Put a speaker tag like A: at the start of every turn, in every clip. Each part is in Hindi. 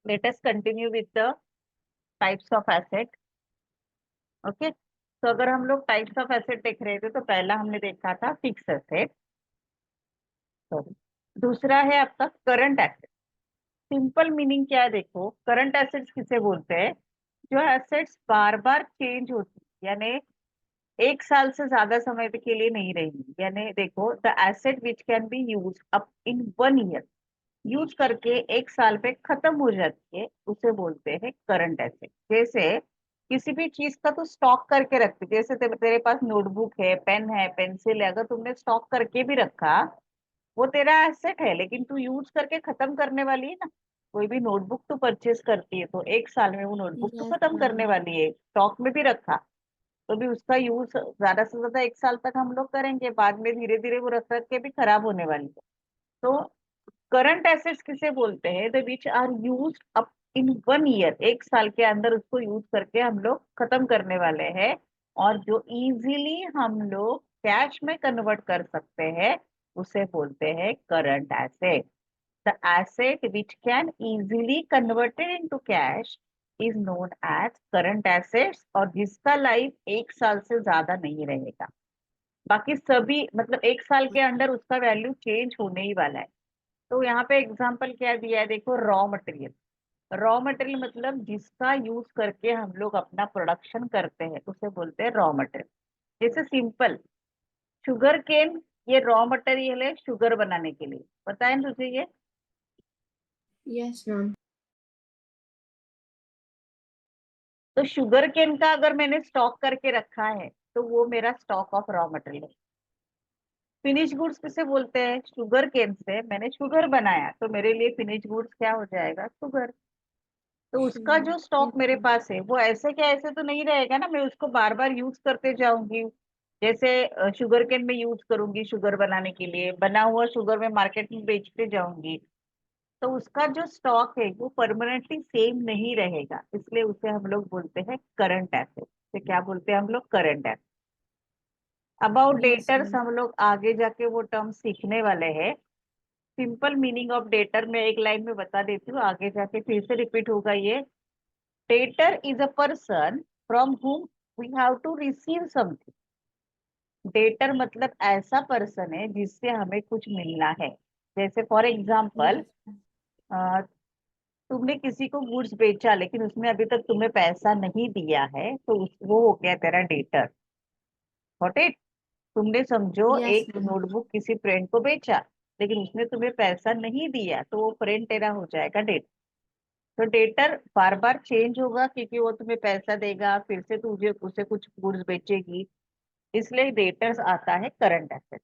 A: Let us continue with the types of asset. Okay, तो अगर हम लोग टाइप्स ऑफ एसेट देख रहे थे तो पहला हमने देखा था फिक्स एसेट, सॉरी। दूसरा है आपका करंट एसेट। सिंपल मीनिंग क्या है देखो, करंट एसेट्स किसे बोलते हैं? जो एसेट्स बार बार चेंज होती है, यानी एक साल से ज्यादा समय के लिए नहीं रहेंगी। यानी देखो, the asset which can be use up in 1 year, use करके एक साल पे खत्म हो जाती है, उसे बोलते हैं करंट एसेट। जैसे किसी भी चीज का तो स्टॉक करके रखते, जैसे तेरे पास नोटबुक है, पेन है, पेंसिल है, अगर तुमने स्टॉक करके भी रखा, वो तेरा एसेट है, लेकिन तू यूज करके खत्म करने वाली है ना। कोई भी नोटबुक तू परचेज करती है तो एक साल में वो नोटबुक तो
B: यस
A: खत्म करने
B: मैम।
A: वाली है, स्टॉक में भी रखा तो भी उसका यूज ज्यादा से ज्यादा एक साल तक हम लोग करेंगे, बाद में धीरे धीरे वो रख रख के भी खराब होने वाली है। तो करंट एसेट्स किसे बोलते हैं? The which are use up in 1 year, एक साल के अंदर उसको यूज करके हम लोग खत्म करने वाले हैं, और जो इजीली हम लोग कैश में कन्वर्ट कर सकते हैं, उसे बोलते हैं current asset. The asset which can easily converted into cash is known as current assets, और जिसका लाइफ एक साल से ज्यादा नहीं रहेगा। बाकी सभी मतलब एक साल के अंदर उसका वैल्यू चेंज होने ही वाला है। तो यहाँ पे एग्जाम्पल क्या दिया है देखो, रॉ मटेरियल। रॉ मटेरियल मतलब जिसका यूज करके हम लोग अपना प्रोडक्शन करते हैं, उसे बोलते हैं रॉ मटेरियल। जैसे सिंपल शुगर केन, ये रॉ मटेरियल है शुगर बनाने के लिए, पता है ना तुझे ये?
B: Yes ma'am.
A: तो शुगर केन का अगर मैंने स्टॉक करके रखा है तो वो मेरा स्टॉक ऑफ रॉ मटेरियल है। फिनिश गुड्स किसे बोलते हैं? शुगर केन से मैंने शुगर बनाया तो मेरे लिए फिनिश गुड्स क्या हो जाएगा? शुगर। तो उसका जो स्टॉक
B: यस
A: मेरे
B: मैम।
A: पास है वो ऐसे क्या ऐसे तो नहीं रहेगा ना, मैं उसको बार बार यूज करते जाऊंगी। जैसे शुगर केन में यूज करूंगी शुगर बनाने के लिए, बना हुआ शुगर में मार्केट में बेचते जाऊंगी, तो उसका जो स्टॉक है वो परमानेंटली सेम नहीं रहेगा, इसलिए उसे हम लोग बोलते हैं करंट एसेट। तो क्या बोलते हैं हम लोग? Current asset. About
B: yes
A: debtors
B: ma'am.
A: हम लोग आगे जाके वो टर्म सीखने वाले हैं। सिंपल मीनिंग ऑफ डेटर मैं एक लाइन में बता देती हूँ, आगे जाके फिर से रिपीट होगा ये। Debtor is a person from whom we have to receive something. Debtor मतलब ऐसा पर्सन है जिससे हमें कुछ मिलना है। जैसे फॉर एग्जाम्पल,
B: यस मैम।
A: तुमने किसी को गुड्स बेचा लेकिन उसने अभी तक तुम्हें पैसा नहीं दिया है, तो वो हो गया तेरा डेटर। Got it? तुमने समझो
B: यस
A: एक
B: मैम।
A: नोटबुक किसी फ्रेंड को बेचा, लेकिन उसने तुम्हें पैसा नहीं दिया, तो वो फ्रेंड तेरा हो जाएगा डेटर। तो डेटर बार बार चेंज होगा क्योंकि वो तुम्हें पैसा देगा, फिर से तुझे उसे कुछ गुड्स बेचेगी, इसलिए डेटर्स आता है करंट एसेट।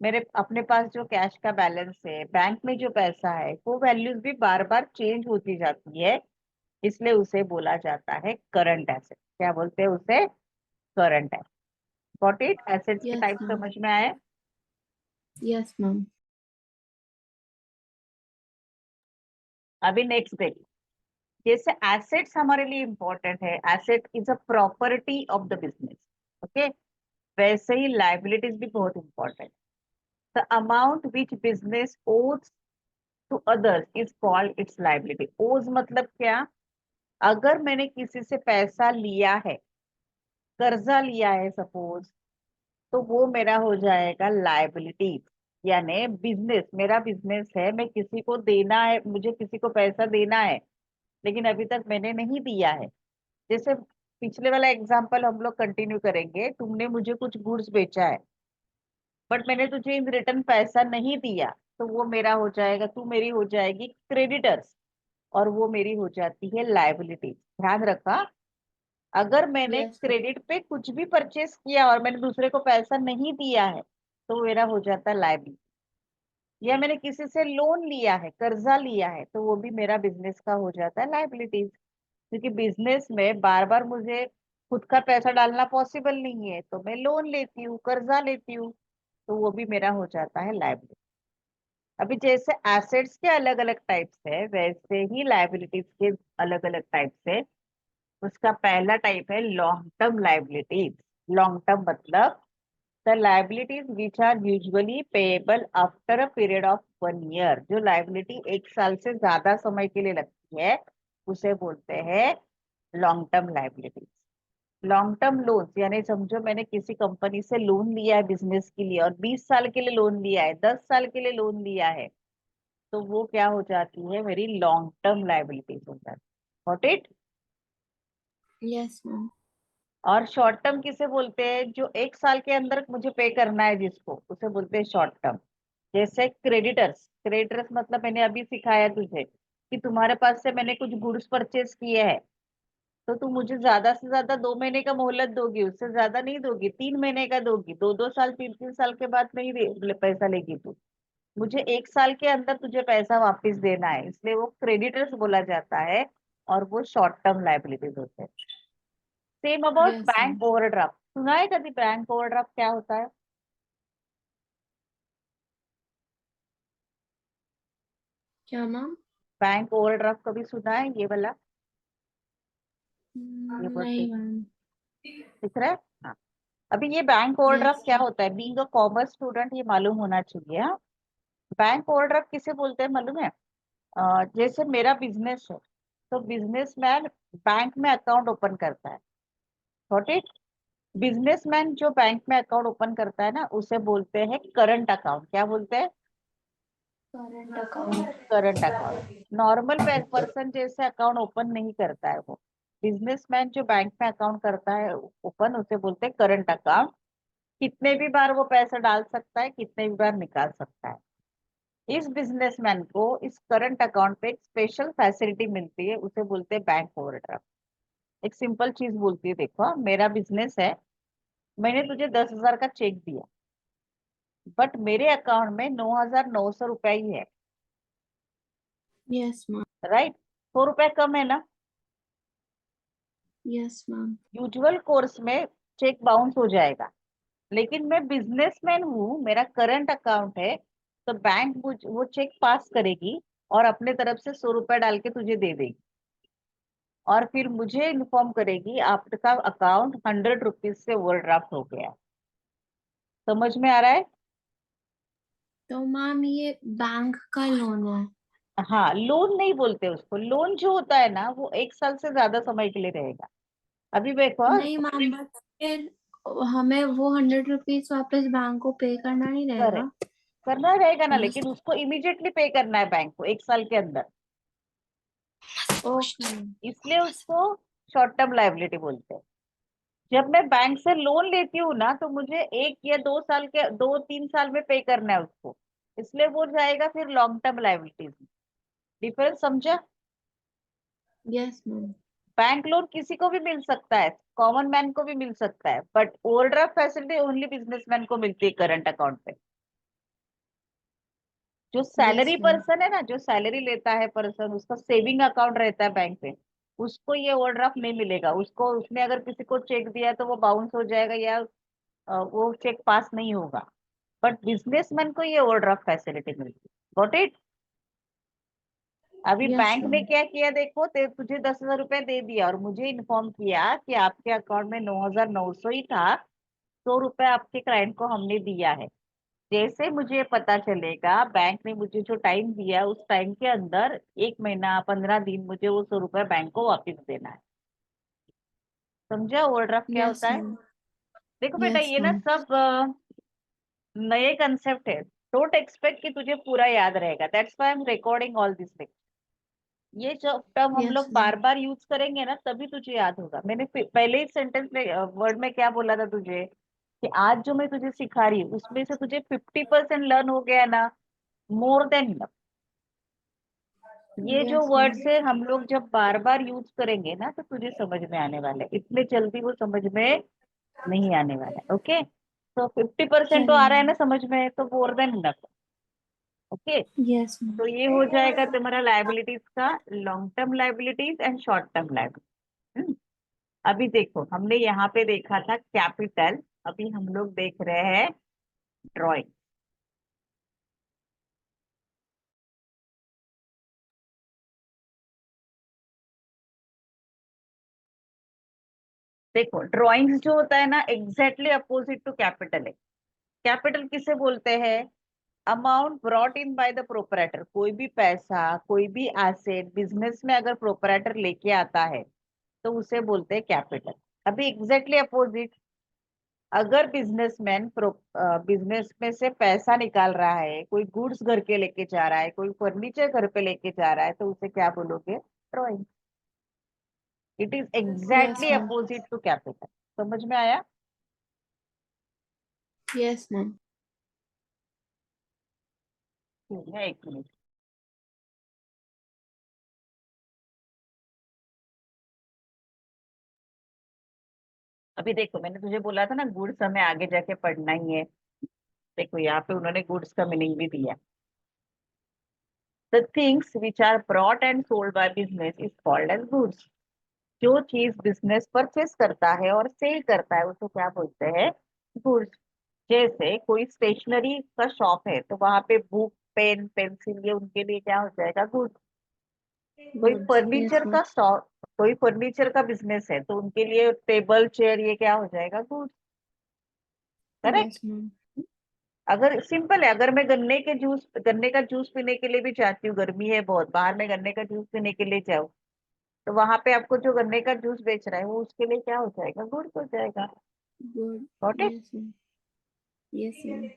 A: मेरे अपने पास जो कैश का बैलेंस है, बैंक में जो पैसा है, वो वैल्यूज भी बार बार चेंज होती जाती है, इसलिए उसे बोला जाता है करंट एसेट। क्या बोलते हैं उसे? Current asset. Got it? Assets के
B: यस
A: टाइप
B: मैम।
A: समझ में आए?
B: Yes ma'am.
A: अभी नेक्स्ट देखिए, जैसे एसेट्स हमारे लिए इंपॉर्टेंट है, asset is a property of the business. Okay, वैसे ही लाइबिलिटीज भी बहुत important. The amount which business owes to others is called its liability. Owes मतलब क्या? अगर मैंने किसी से पैसा लिया है, कर्जा लिया है सपोज, तो वो मेरा हो जाएगा लाइबिलिटी। यानी बिजनेस, मेरा बिजनेस है, मैं किसी को देना है, मुझे किसी को पैसा देना है, लेकिन अभी तक मैंने नहीं दिया है। जैसे पिछले वाला एग्जांपल हम लोग कंटिन्यू करेंगे, तुमने मुझे कुछ गुड्स बेचा है, बट मैंने तुझे इन रिटर्न पैसा नहीं दिया, तो वो मेरा हो जाएगा, तू मेरी हो जाएगी क्रेडिटर्स, और वो मेरी हो जाती है लाइबिलिटी। ध्यान रखा, अगर मैंने
B: यस मैम।
A: क्रेडिट पे कुछ भी परचेस किया और मैंने दूसरे को पैसा नहीं दिया है, तो मेरा हो जाता है लाइबिलिटी। या मैंने किसी से लोन लिया है, कर्जा लिया है, तो वो भी मेरा बिजनेस का हो जाता है लाइबिलिटीज। क्योंकि बिजनेस में बार बार मुझे खुद का पैसा डालना पॉसिबल नहीं है, तो मैं लोन लेती हूँ, कर्जा लेती हूँ, तो वो भी मेरा हो जाता है लाइबिलिटी। अभी जैसे एसेट्स के अलग अलग टाइप्स है, वैसे ही लाइबिलिटीज के अलग अलग टाइप्स है। उसका पहला टाइप है long term liabilities. Long term मतलब the liabilities which are usually payable after a period of 1 year. जो लाइबिलिटी 1 साल से ज्यादा समय के लिए लगती है उसे बोलते हैं long term liability. Long term loan यानी समझो मैंने किसी कंपनी से लोन लिया है बिजनेस के लिए और 20 साल के लिए लोन लिया है, 10 साल के लिए लोन लिया है, तो वो क्या हो जाती है, मेरी लॉन्ग टर्म लाइबिलिटीज हो जाती है। Got it?
B: Yes, ma'am.
A: और शॉर्ट टर्म किसे बोलते हैं, जो 1 साल के अंदर मुझे पे करना है जिसको, उसे बोलते हैं शॉर्ट टर्म। जैसे क्रेडिटर्स, क्रेडिटर्स मतलब मैंने अभी सिखाया तुझे कि तुम्हारे पास से मैंने कुछ गुड्स परचेज किए हैं, तो तू मुझे ज्यादा से ज्यादा 2 महीने का मोहलत दोगी, उससे ज्यादा नहीं दोगी, 3 महीने का दोगी, 2-2 साल 3-3 साल के बाद नहीं पैसा लेगी तू। मुझे 1 साल के अंदर तुझे पैसा वापस देना है, इसलिए वो क्रेडिटर्स बोला जाता है और वो शॉर्ट टर्म लाइबिलिटीज होते हैं। Same about
B: Yes,
A: bank
B: ma'am.
A: Overdraft, सुना है कभी बैंक ओवरड्राफ्ट क्या होता है?
B: क्या मैम?
A: बैंक ओवरड्राफ्ट कभी सुना है ये वाला? ये वर्ड
B: नहीं मैम.
A: दिख रहा है? हाँ। अभी ये बैंक ओवरड्राफ्ट
B: Yes.
A: क्या होता है, बीइंग अ कॉमर्स स्टूडेंट ये मालूम होना चाहिए। हाँ, बैंक ओवरड्राफ्ट किसे बोलते हैं मालूम है? जैसे मेरा बिजनेस है, तो बिजनेसमैन बैंक में अकाउंट ओपन करता है। Got it? बिजनेसमैन जो बैंक में अकाउंट ओपन करता है ना, उसे बोलते हैं करंट अकाउंट। क्या बोलते हैं?
B: Current account.
A: Current account. Normal person जैसे अकाउंट ओपन नहीं करता है वो। बिजनेसमैन जो बैंक में अकाउंट करता है ओपन, उसे बोलते हैं करंट अकाउंट। कितने भी बार वो पैसा डाल सकता है, कितने भी बार निकाल सकता है। इस बिजनेसमैन को इस करंट अकाउंट पे एक स्पेशल फैसिलिटी मिलती है, उसे बोलते हैं बैंक ओवरड्राफ्ट। एक सिंपल चीज बोलती है, देखो मेरा बिजनेस है, मैंने तुझे 10,000 का चेक दिया, बट मेरे अकाउंट में 9,900 रुपया ही है।
B: Yes, ma'am.
A: राइट? 100 रुपया कम है ना?
B: Yes, ma'am.
A: यूजुअल कोर्स में चेक बाउंस हो जाएगा, लेकिन मैं बिजनेसमैन हूँ, मेरा करंट अकाउंट है, तो बैंक वो चेक पास करेगी और अपने तरफ से 100 रुपया डाल के तुझे दे देगी और फिर मुझे इन्फॉर्म करेगी आपका अकाउंट 100 रुपीज से ओवरड्राफ्ट हो गया है। समझ में आ रहा है?
B: तो मैम ये बैंक का लोन है?
A: हाँ, लोन नहीं बोलते उसको। लोन जो होता है ना वो 1 साल से ज्यादा समय के लिए रहेगा। अभी देखो,
B: नहीं मैम, बट फिर हमें वो 100 रुपीज वापस बैंक को पे करना नहीं
A: करे
B: रहेगा?
A: करना रहेगा ना,
B: यस.
A: लेकिन उसको इमीडिएटली पे करना है बैंक को 1 साल के अंदर,
B: ओके.
A: इसलिए उसको शॉर्ट टर्म लाइबिलिटी बोलते हैं। जब मैं बैंक से लोन लेती हूँ ना, तो मुझे 1 या 2 साल के 2-3 साल में पे करना है उसको, इसलिए वो जाएगा फिर लॉन्ग टर्म लाइबिलिटीज में। डिफरेंस समझा?
B: Yes ma'am.
A: बैंक लोन किसी को भी मिल सकता है, कॉमन मैन को भी मिल सकता है, but overdraft facility only businessman को मिलती है करंट अकाउंट पे। जो
B: यस
A: सैलरी
B: मैम.
A: पर्सन है ना, जो सैलरी लेता है पर्सन, उसका सेविंग अकाउंट रहता है बैंक में, उसको ये ओवरड्राफ्ट नहीं मिलेगा। उसको, उसने अगर किसी को चेक दिया तो वो बाउंस हो जाएगा या वो चेक पास नहीं होगा। बट बिजनेसमैन को ये ओवरड्राफ्ट फैसिलिटी मिलती है। Got it? अभी
B: यस
A: बैंक ने
B: मैम.
A: क्या किया देखो, तुझे 10,000 रुपया दे दिया और मुझे इन्फॉर्म किया कि आपके अकाउंट में 9,900 ही था, 100 रुपया आपके क्लाइंट को हमने दिया है। जैसे मुझे पता चलेगा, बैंक ने मुझे जो टाइम दिया उस टाइम के अंदर 1 महीना 15 दिन मुझे वो 100 रुपया बैंक को वापस देना है। समझा ओवरड्राफ्ट क्या
B: यस
A: होता है?
B: मैम.
A: देखो बेटा,
B: यस
A: ये ना
B: मैम.
A: सब नए कंसेप्ट है। डोंट एक्सपेक्ट कि तुझे पूरा याद रहेगा, that's why I am recording all this. ये जब टर्म हम
B: यस
A: लोग
B: मैम.
A: बार बार यूज करेंगे ना, तभी तुझे याद होगा। मैंने पहले ही सेंटेंस में वर्ड में क्या बोला था तुझे, कि आज जो मैं तुझे सिखा रही हूँ उसमें से तुझे 50% लर्न हो गया ना, मोर देन इनफ। ये जो
B: यस मैम.
A: वर्ड्स है हम लोग जब बार बार यूज करेंगे ना, तो तुझे समझ में आने वाले, इतने जल्दी वो समझ में नहीं आने वाला है। ओके, तो 50% तो आ रहा है ना
B: चलेगा.
A: समझ में, तो more than enough. Okay,
B: yes ma'am.
A: तो ये हो जाएगा तुम्हारा लाइबिलिटीज का, long term liabilities and short term liabilities. अभी देखो, हमने यहाँ पे देखा था कैपिटल, अभी हम लोग देख रहे हैं ड्राइंग। देखो, ड्राइंग्स जो होता है ना, एग्जैक्टली अपोजिट टू कैपिटल है। कैपिटल किसे बोलते हैं? Amount brought in by the proprietor, कोई भी पैसा कोई भी एसेट बिजनेस में अगर प्रोपराइटर लेके आता है तो उसे बोलते हैं कैपिटल। अभी एग्जैक्टली अपोजिट, अगर बिजनेसमैन बिजनेस में से पैसा निकाल रहा है, कोई गुड्स घर के लेके जा रहा है, कोई फर्नीचर घर पे लेके जा रहा है, तो उसे क्या बोलोगे? Drawing. It is
B: Yes,
A: exactly
B: ma'am.
A: Opposite to capital. समझ में आया?
B: Yes, ma'am.
A: ठीक है, एक मिनट। अभी देखो, मैंने तुझे बोला था ना गुड्स हमें आगे जाके पढ़ना ही है। देखो यहाँ पे उन्होंने गुड्स का मीनिंग भी दिया। The things which are brought and sold by business is called as goods. जो चीज बिजनेस परचेस करता है और सेल करता है उसे क्या बोलते हैं? गुड्स। जैसे कोई स्टेशनरी का शॉप है तो वहां पे बुक पेन पेंसिल ये उनके लिए क्या हो जाएगा? गुड्स। कोई
B: Goods. Yes,
A: फर्नीचर का
B: ma'am.
A: शॉप, कोई फर्नीचर का बिजनेस है तो उनके लिए टेबल चेयर ये क्या हो जाएगा? गुड्स। करेक्ट।
B: Yes, ma'am.
A: अगर सिंपल है, अगर मैं गन्ने का जूस पीने के लिए भी चाहती हूँ, गर्मी है बहुत बाहर, में गन्ने का जूस पीने के लिए जाऊँ, तो वहां पे आपको जो गन्ने का जूस बेच रहा है वो उसके लिए क्या हो जाएगा? गुड्स हो जाएगा।
B: Good.
A: Got it?
B: Yes, ma'am. Yes, ma'am.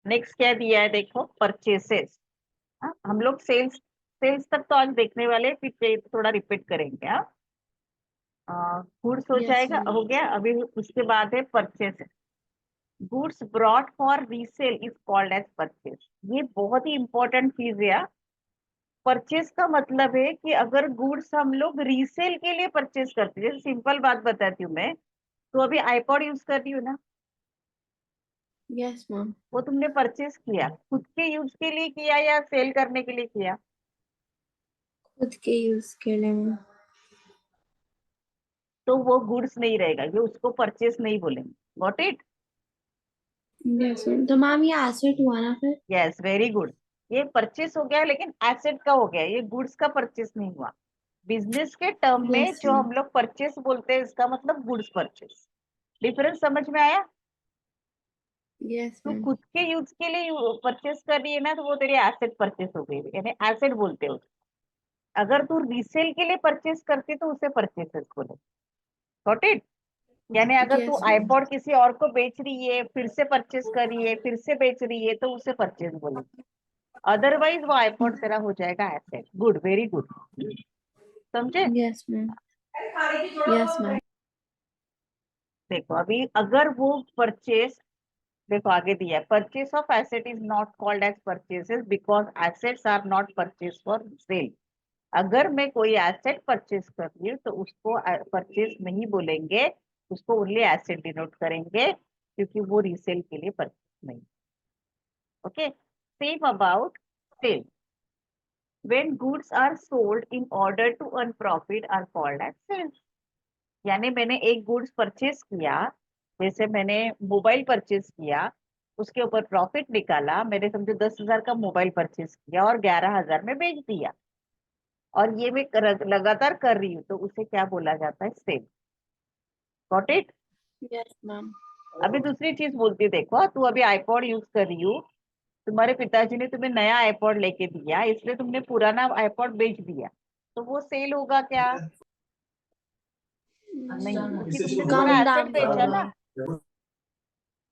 A: Next क्या दिया है देखो, परचेसेस। हम लोग सेल्स सेल्स तक तो आज देखने वाले हैं, फिर थोड़ा रिपीट करेंगे। गुड्स हो
B: Yes,
A: जाएगा,
B: ma'am.
A: हो गया। अभी उसके बाद है purchases. Goods brought for resale is called as purchase. ये बहुत ही इंपॉर्टेंट चीज है। परचेस का मतलब है कि अगर गुड्स हम लोग रीसेल के लिए परचेस करते हैं, जैसे सिंपल बात बताती हूँ मैं, तो अभी आईपॉड यूज कर रही हूँ ना,
B: Yes, ma'am.
A: वो तुमने परचेस किया, खुद के यूज के लिए किया या सेल करने के लिए किया?
B: खुद के यूज के लिए मैम।
A: तो वो गुड्स नहीं रहेगा, ये उसको परचेस नहीं बोलेंगे। Got it?
B: यस मैम, तो मैम ये एसेट हुआ ना फिर?
A: Yes, very good. ये परचेस हो गया लेकिन एसेट का हो गया, ये गुड्स का परचेस नहीं हुआ। बिजनेस के टर्म में
B: यस
A: जो
B: मैम।
A: हम लोग परचेस बोलते हैं इसका मतलब गुड्स परचेस। डिफरेंस समझ में आया?
B: यस
A: तो
B: मैम।
A: खुद के यूज के लिए परचेस कर रही है ना, तो वो तेरी एसेट परचेस हो गई, यानी एसेट बोलते हो। अगर तू रीसेल के लिए परचेस करती तो उसे परचेसेस बोले। Got it? यानी अगर तू
B: यस मैम।
A: आईपॉड किसी और को बेच रही है, फिर से परचेस कर रही है, फिर से बेच रही है, तो उसे परचेस बोलेंगे। अदरवाइज वो आईपॉड तेरा हो जाएगा एसेट। Good, very good. समझे?
B: Yes ma'am. Yes ma'am.
A: देखो अभी अगर वो परचेस, देखो आगे दिया है, purchase of asset is not called as purchases because assets are not purchase for sale. अगर मैं कोई एसेट परचेस कर रही हूँ तो उसको परचेस नहीं बोलेंगे, उसको ओनली एसेट डिनोट करेंगे, क्योंकि वो रीसेल के लिए परचेस नहीं। Okay, same about sale. When goods are sold in order to earn profit are called as sales. यानी मैंने एक गुड्स परचेस किया, जैसे मैंने मोबाइल परचेस किया, उसके ऊपर प्रॉफिट निकाला, मैंने समझो 10,000 का मोबाइल परचेस किया और 11,000 में बेच दिया, और ये मैं लगातार कर रही हूँ, तो उसे क्या बोला जाता है? Sale. Got it?
B: Yes ma'am.
A: अभी दूसरी चीज बोलती है, देखो तू अभी आईपॉड यूज कर रही हूँ, तुम्हारे पिताजी ने तुम्हें नया आईपॉड लेके दिया, इसलिए तुमने पुराना आईपॉड बेच दिया, तो वो सेल होगा क्या? नहीं, क्योंकि तुमने तुम्हारा
B: कम
A: एसेट
B: दाम का
A: बेचा
B: होगा।
A: ना।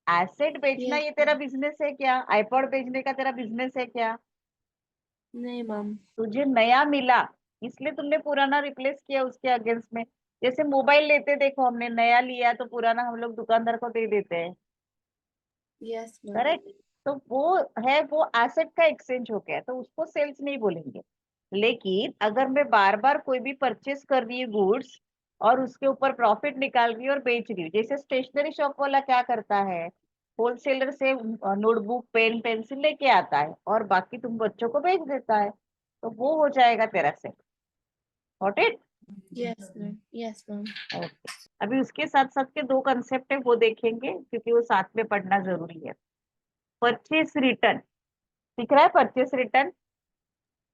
A: एसेट बेचना
B: यस
A: ये तेरा
B: मैम।
A: बिजनेस है क्या? आईपॉड बेचने का तेरा बिजनेस है क्या?
B: नहीं मैम।
A: तुझे नया मिला, इसलिए तुमने पुराना रिप्लेस किया उसके अगेंस्ट में। जैसे मोबाइल लेते, देखो हमने नया लिया तो पुराना हम लोग दुकानदार को दे देते हैं।
B: Yes ma'am.
A: करेक्ट? तो वो है, वो एसेट का एक्सचेंज हो गया, तो उसको सेल्स नहीं बोलेंगे। लेकिन अगर मैं बार बार कोई भी परचेस कर रही हूँ गुड्स, और उसके ऊपर प्रॉफिट निकाल रही हूँ और बेच रही हूँ, जैसे स्टेशनरी शॉप वाला क्या करता है, होलसेलर से नोटबुक पेन पेंसिल लेके आता है और बाकी तुम बच्चों को बेच देता है, तो वो हो जाएगा तेरा sale. Got it?
B: Yes ma'am. Yes ma'am.
A: Okay. अभी उसके साथ साथ के दो कंसेप्ट है, वो देखेंगे क्योंकि वो साथ में पढ़ना जरूरी है। परचेस रिटर्न, दिख रहा है? Purchase return.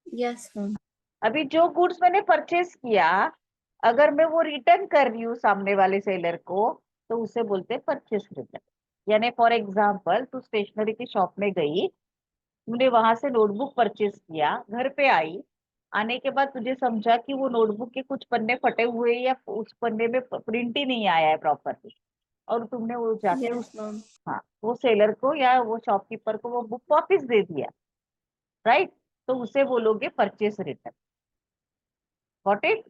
B: Yes ma'am.
A: अभी जो गुड्स मैंने परचेस किया, अगर मैं वो रिटर्न कर रही हूँ सामने वाले सेलर को, तो उसे बोलते हैं परचेस रिटर्न। यानी फॉर एग्जाम्पल, तू स्टेशनरी की शॉप में गई, तुमने वहां से नोटबुक परचेस किया, घर पे आई, आने के बाद तुझे समझा कि वो नोटबुक के कुछ पन्ने फटे हुए हैं या उस पन्ने में प्रिंट ही नहीं आया है प्रॉपरली, और तुमने वो जाके
B: यस
A: उस,
B: मैम।
A: हाँ, वो सेलर को या वो शॉपकीपर को वो बुक वापस दे दिया, राइट? तो उसे बोलोगे purchase return. Got it?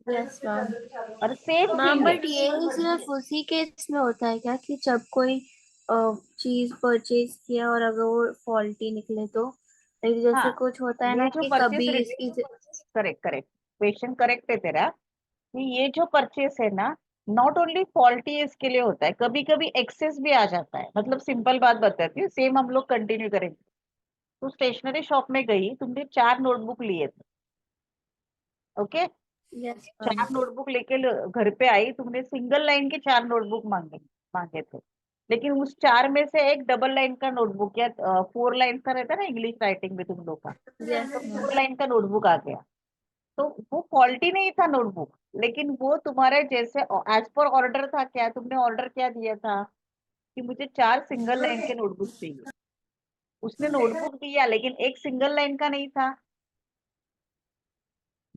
B: Yes ma'am.
A: और सेम
B: मैम
A: थिंग है।
B: बट ये सिर्फ उसी केस में होता है क्या कि जब कोई चीज परचेज किया और अगर वो फॉल्टी निकले तो, लाइक जैसे
A: हाँ,
B: कुछ होता है
A: ये
B: ना
A: जो
B: कि
A: परचेस,
B: कभी इसकी
A: करेक्ट करेक्ट, क्वेश्चन करेक्ट है तेरा, कि ये जो परचेस है ना, नॉट ओनली फॉल्टी इसके लिए होता है, कभी कभी एक्सेस भी आ जाता है। मतलब सिंपल बात बताती हूँ, सेम हम लोग कंटिन्यू करेंगे। तो स्टेशनरी शॉप में गई, तुमने 4 नोटबुक लिए थे, ओके?
B: Yes ma'am.
A: 4 नोटबुक लेके घर पे आई, तुमने सिंगल लाइन के 4 नोटबुक मांगे मांगे थे, लेकिन उस 4 में से एक डबल लाइन का नोटबुक या 4 लाइन का रहता है ना इंग्लिश राइटिंग में तुम लोग का,
B: यस
A: तो
B: मैम।
A: 4 लाइन का नोटबुक आ गया। तो वो फॉल्टी नहीं था नोटबुक, लेकिन वो तुम्हारे जैसे एज पर ऑर्डर था। क्या तुमने ऑर्डर क्या दिया था? कि मुझे 4 सिंगल लाइन के नोटबुक चाहिए। उसने नोटबुक दिया, लेकिन एक सिंगल लाइन का नहीं था।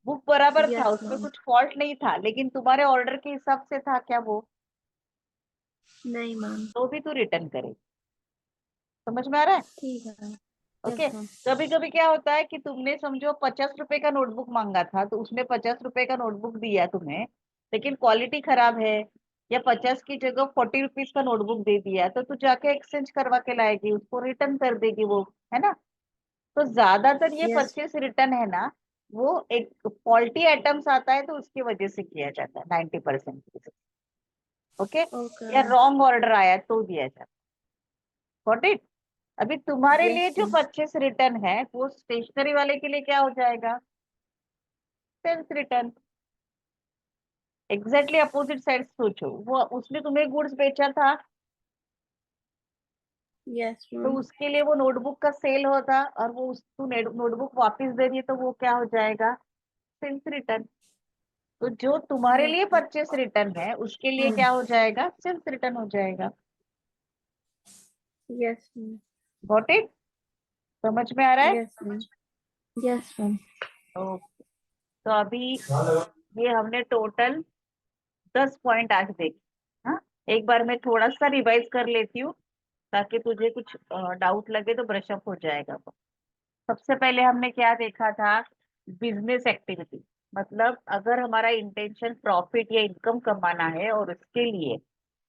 A: बुक बराबर था,
B: यस
A: उसमें
B: मैम।
A: कुछ फॉल्ट नहीं था, लेकिन तुम्हारे ऑर्डर के हिसाब से था क्या वो?
B: नहीं मैम।
A: तो भी तू रिटर्न करे। समझ में आ रहा है?
B: ठीक है।
A: ओके।
B: Yes ma'am.
A: कभी कभी क्या होता है कि तुमने समझो 50 रुपए का नोटबुक मांगा था, तो उसने 50 रुपए का नोटबुक दिया तुम्हें, लेकिन क्वालिटी खराब है, या 50 की जगह 40 रुपीज का नोटबुक दे दिया, तो तू जाके एक्सचेंज करवा के लाएगी, उसको रिटर्न कर देगी वो, है ना? तो ज्यादातर ये
B: यस।
A: परचेस रिटर्न है ना, वो एक फॉल्टी आइटम्स आता है तो उसकी वजह से किया जाता है 90%। ओके?
B: ओके
A: या
B: मैम।
A: रॉन्ग ऑर्डर आया तो दिया जाता है। Got it? अभी तुम्हारे लिए
B: यस
A: जो
B: मैम।
A: परचेस रिटर्न है, वो स्टेशनरी वाले के लिए क्या हो जाएगा? Sales return. Exactly opposite side सोचो, वो उसने तुम्हें गुड्स बेचा था,
B: यस
A: तो
B: मैम।
A: उसके लिए वो नोटबुक का सेल होता, और वो तू नोटबुक वापस दे रही है, तो वो क्या हो जाएगा? Sales return. तो जो तुम्हारे लिए
B: यस
A: परचेस रिटर्न है, उसके लिए क्या हो जाएगा? सेल्स रिटर्न हो जाएगा।
B: Yes ma'am.
A: Got it? समझ में आ रहा है?
B: Yes ma'am. Yes ma'am.
A: Okay. तो अभी ये हमने टोटल 10 पॉइंट आज देखे। हाँ, एक बार मैं थोड़ा सा रिवाइज कर लेती हूँ, ताकि तुझे कुछ डाउट लगे तो ब्रशअप हो जाएगा वो। सबसे पहले हमने क्या देखा था? Business activity. मतलब अगर हमारा इंटेंशन प्रॉफिट या इनकम कमाना है, और उसके लिए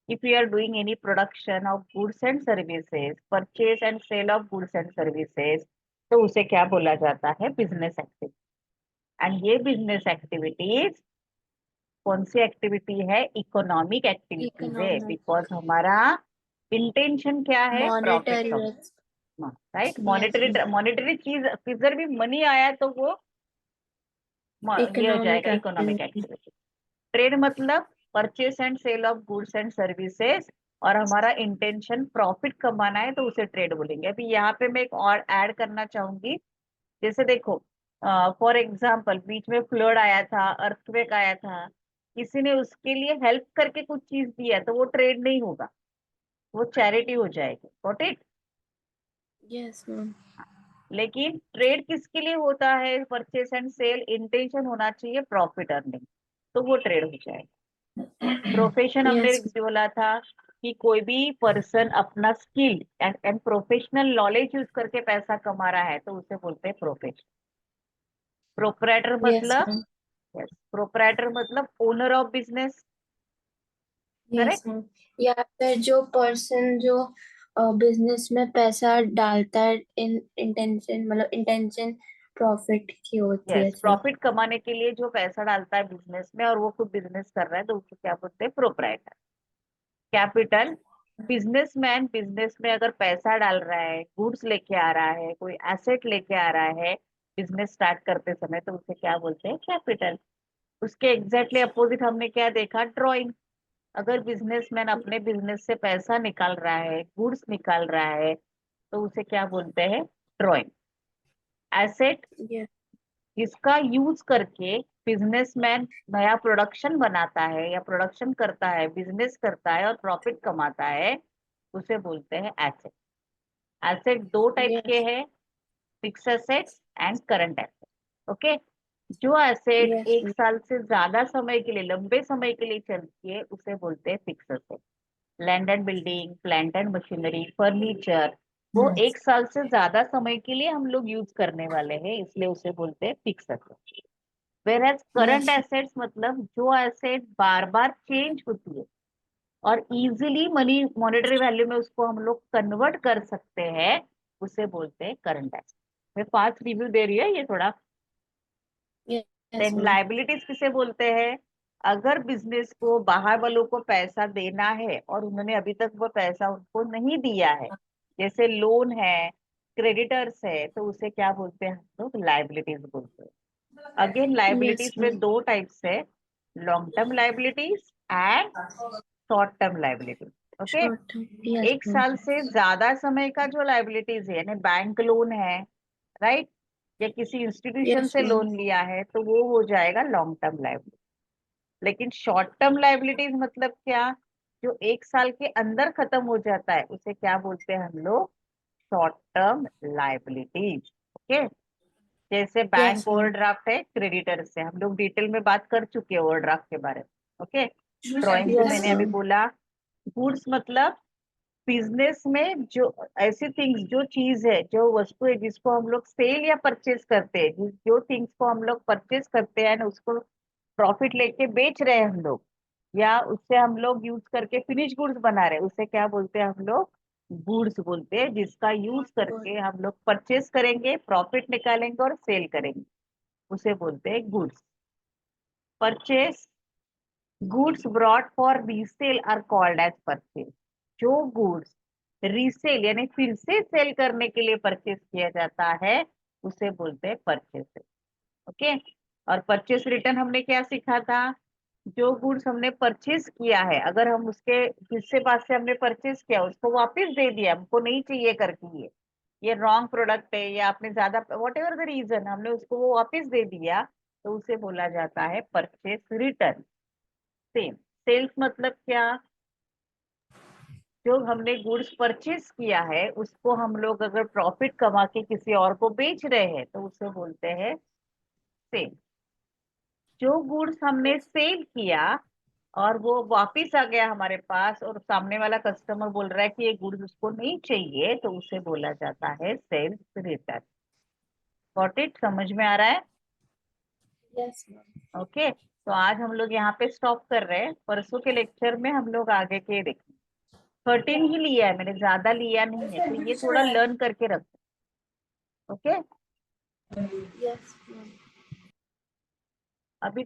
A: if you are doing any production of goods and services, purchase and sale of goods and services, तो उसे क्या बोला जाता है? Business activity. एंड ये बिजनेस एक्टिविटीज कौन सी एक्टिविटी है? इकोनॉमिक एक्टिविटीज है, बिकॉज
B: इकोनॉमिक।
A: हमारा इंटेंशन क्या है? Profit
B: monetary.
A: कमाना, right?
B: Yes
A: monetary
B: ma'am.
A: Monetary चीज, किधर भी मनी आया तो वो ये हो
B: इकोनॉमिक
A: जाएगा इकोनॉमिक
B: एक्टिविटी।
A: एक्टिविटी। ट्रेड मतलब purchase and sale of goods and services, और हमारा इंटेंशन प्रॉफिट कमाना है, तो उसे ट्रेड बोलेंगे। अभी यहाँ पे मैं एक और ऐड करना चाहूंगी। जैसे देखो, फॉर एग्जाम्पल, बीच में फ्लड आया था, अर्थक्वेक आया था, किसी ने उसके लिए हेल्प करके कुछ चीज दिया, तो वो ट्रेड नहीं होगा, वो चैरिटी हो जाएगी। Got it?
B: Yes ma'am.
A: लेकिन ट्रेड किसके लिए होता है? परचेस एंड सेल, इंटेंशन होना चाहिए प्रॉफिट अर्निंग, तो वो ट्रेड हो जाएगा। प्रोफेशन हमने
B: यस।
A: बोला था कि कोई भी पर्सन अपना skill and professional knowledge use करके पैसा कमा रहा है, तो उसे बोलते हैं प्रोफेशन। प्रोपराइटर
B: यस
A: मतलब,
B: मैम।
A: यस, प्रोपराइटर मतलब owner of business.
B: Yes
A: correct?
B: Ma'am. या फिर जो पर्सन जो बिजनेस में पैसा डालता है इन इंटेंशन, मतलब इंटेंशन प्रॉफिट की होती है
A: यस,
B: सिर्फ।
A: प्रॉफिट कमाने के लिए जो पैसा डालता है बिजनेस में, और वो खुद बिजनेस कर रहा है, तो उसको क्या बोलते हैं? प्रोपराइटर। कैपिटल, बिजनेसमैन बिजनेस में अगर पैसा डाल रहा है, गुड्स लेके आ रहा है, कोई एसेट लेके आ रहा है बिजनेस स्टार्ट करते समय, तो उसे क्या बोलते हैं? कैपिटल। उसके एग्जैक्टली अपोजिट हमने क्या देखा? ड्राइंग। अगर बिजनेसमैन अपने बिजनेस से पैसा निकाल रहा है, गुड्स निकाल रहा है, तो उसे क्या बोलते हैं? ड्राइंग। Asset,
B: yes.
A: जिसका यूज करके बिजनेसमैन नया प्रोडक्शन बनाता है या प्रोडक्शन करता है, बिजनेस करता है और प्रॉफिट कमाता है, उसे बोलते हैं एसेट। एसेट दो टाइप के
B: Yes.
A: हैं, fix assets and current asset. Okay, जो एसेट
B: Yes,
A: एक
B: ma'am.
A: साल से ज्यादा समय के लिए, लंबे समय के लिए चलती है, उसे बोलते हैं fix asset. Land and building, plant and machinery, furniture, वो एक साल से ज्यादा समय के लिए हम लोग यूज करने वाले हैं, इसलिए उसे बोलते हैं fix asset. Whereas current
B: Yes.
A: Assets मतलब जो एसेट बार बार चेंज होती है और इजीली मनी मॉनेटरी वैल्यू में उसको हम लोग कन्वर्ट कर सकते हैं, उसे बोलते हैं करंट एसेट। मैं फास्ट रिव्यू दे रही है ये थोड़ा।
B: Yes,
A: then
B: ma'am.
A: लाइबिलिटीज किसे बोलते हैं? अगर बिजनेस को बाहर वालों को पैसा देना है और उन्होंने अभी तक वो पैसा उनको नहीं दिया है, जैसे लोन है, क्रेडिटर्स है, तो उसे क्या बोलते हैं हम लोग? लाइबिलिटीज बोलते हैं। अगेन
B: Yes,
A: लाइबिलिटीज में
B: ma'am.
A: दो टाइप्स है, long term liabilities and short term liabilities. Okay,
B: Short term. Yes,
A: एक
B: ma'am.
A: साल से ज्यादा समय का जो लाइबिलिटीज है, यानी बैंक लोन है, राइट, या किसी इंस्टीट्यूशन
B: Yes,
A: से
B: ma'am.
A: लोन लिया है, तो वो हो जाएगा लॉन्ग टर्म लाइबिलिटी। लेकिन शॉर्ट टर्म लाइबिलिटीज मतलब क्या? जो एक साल के अंदर खत्म हो जाता है, उसे क्या बोलते हैं हम लोग? Short term liabilities. ओके, जैसे बैंक
B: Yes, ma'am.
A: ओवरड्राफ्ट है, क्रेडिटर से हम लोग डिटेल में बात कर चुके हैं ओवरड्राफ्ट के बारे में। ओके, ड्राइंग पे
B: Yes,
A: मैंने अभी
B: ma'am.
A: बोला। गुड्स मतलब बिजनेस में जो ऐसी थिंग्स, जो चीज है, जो वस्तु है जिसको हम लोग सेल या परचेज करते हैं, जो थिंग्स को हम लोग परचेज करते हैं ना, उसको प्रॉफिट लेके बेच रहे हैं हम लोग, या उससे हम लोग यूज करके फिनिश गुड्स बना रहे हैं, उसे क्या बोलते हैं हम लोग? गुड्स बोलते हैं। जिसका यूज करके हम लोग परचेज करेंगे, प्रॉफिट निकालेंगे और सेल करेंगे, उसे बोलते हैं goods. Purchase goods brought for resale are called as purchase. जो गुड्स रीसेल यानी फिर से सेल करने के लिए परचेज किया जाता है, उसे बोलते हैं परचेज। ओके, और परचेज रिटर्न हमने क्या सीखा था? जो गुड्स हमने परचेज किया है, अगर हम उसके जिससे पास से हमने परचेज किया उसको वापस दे दिया, हमको नहीं चाहिए करके, ये रॉन्ग प्रोडक्ट है, या आपने ज्यादा वॉट एवर द रीजन, हमने उसको वो वापस दे दिया, तो उसे बोला जाता है परचेज रिटर्न। सेम। सेल्स मतलब क्या? जो हमने गुड्स परचेज किया है उसको हम लोग अगर प्रॉफिट कमा के किसी और को बेच रहे हैं, तो उसे बोलते हैं सेल। जो गुड्स हमने सेल किया और वो वापिस आ गया हमारे पास, और सामने वाला कस्टमर बोल रहा है कि ये गुड्स उसको नहीं चाहिए, तो उसे बोला जाता है सेल्स रिटर्न। Got it? समझ में आ रहा है?
B: Yes, ma'am.
A: ओके, तो आज हम लोग यहाँ पे स्टॉप कर रहे हैं, परसों के लेक्चर में हम लोग आगे के देखेंगे। 13 ही लिया है मैंने, ज्यादा लिया नहीं है, तो ये थोड़ा लर्न करके रखो। Okay,
B: Yes, ma'am.
A: अभी